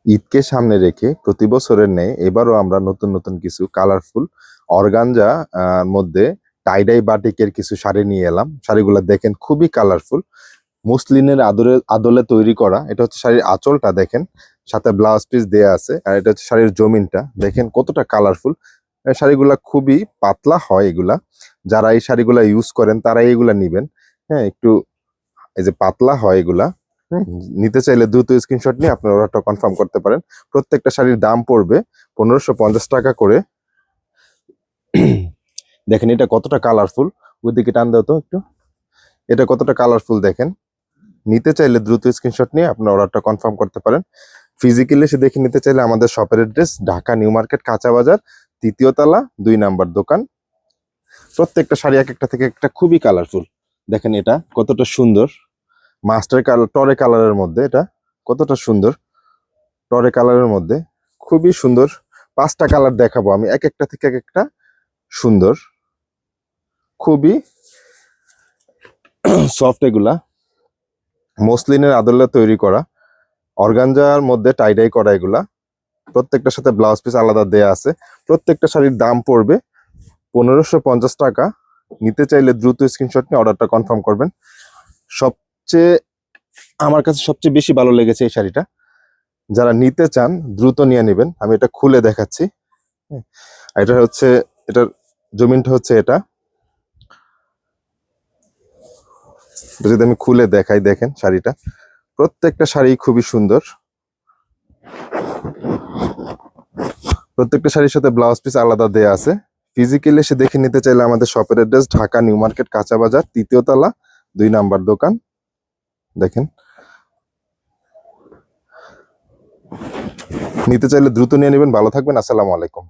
ঈদকে সামনে রেখে প্রতি বছরের ন্যায় এবারও আমরা নতুন নতুন কিছু কালারফুল অর্গানজা মধ্যে টাইডাই বাটিকের কিছু শাড়ি নিয়ে এলাম। শাড়িগুলো দেখেন খুবই কালারফুল, মুসলিনের আদলে তৈরি করা। এটা হচ্ছে শাড়ির আঁচলটা দেখেন, সাথে ব্লাউজ পিস দেয়া আছে। আর এটা হচ্ছে শাড়ির জমিনটা দেখেন কতটা কালারফুল। শাড়িগুলা খুবই পাতলা হয় এগুলা। যারা এই শাড়িগুলা ইউজ করেন তারা এইগুলা নিবেন। হ্যাঁ, একটু এই যে পাতলা হয় এগুলা। নিতে চাইলে দ্রুত স্ক্রিনশট নিয়ে আপনার অর্ডারটা কনফার্ম করতে পারেন। প্রত্যেকটা শাড়ির দাম পড়বে 1550 টাকা করে। দেখেন এটা কতটা কালারফুল, ওইদিকে টান দাও তো একটু। এটা কতটা কালারফুল দেখেন। নিতে চাইলে দ্রুত স্ক্রিনশট নিয়ে আপনার অর্ডারটা কনফার্ম করতে পারেন। ফিজিক্যালি এসে দেখে নিতে চাইলে আমাদের শপের অ্যাড্রেস ঢাকা নিউ মার্কেট কাঁচা বাজার, 3য় তলা, 2 নাম্বার দোকান। প্রত্যেকটা শাড়ি এক একটা থেকে একটা খুবই কালারফুল। দেখেন এটা কতটা সুন্দর, মাস্টার কালার টরে কালারের মধ্যে। এটা কতটা সুন্দর টরে কালারের মধ্যে, খুবই সুন্দর। 5টা কালার দেখাবো আমি, এক একটা থেকে এক একটা সুন্দর, খুবই সফট। এগুলা মসলিনের আদলে তৈরি করা, অর্গানজার মধ্যে টাইডাই করা। এগুলা প্রত্যেকটার সাথে ব্লাউজ পিস আলাদা দেয়া আছে। প্রত্যেকটা শাড়ির দাম পড়বে 1550 টাকা। নিতে চাইলে দ্রুত স্ক্রিনশট নিয়ে অর্ডারটা কনফার্ম করবেন। সবচেয়ে আমার কাছে সবচেয়ে বেশি ভালো লেগেছে এই শাড়িটা। যারা নিতে চান দ্রুত নিয়ে নেবেন। আমি এটা খুলে দেখাচ্ছি। এটা হচ্ছে, এটার জমিনটা হচ্ছে এটা। যদি আমি খুলে দেখাই, দেখেন শাড়িটা, প্রত্যেকটা শাড়ি খুবই সুন্দর। প্রত্যেকটা শাড়ির সাথে ব্লাউজ পিস আলাদা দেয়া আছে। ফিজিক্যালি এসে দেখে নিতে চাইলে আমাদের শপের অ্যাড্রেস ঢাকা নিউ মার্কেট কাঁচা বাজার, 3য় তলা, 2 নাম্বার দোকান। দেখেন নিতে চাইলে দ্রুত নিয়ে নেবেন। ভালো থাকবেন। আসসালামু আলাইকুম।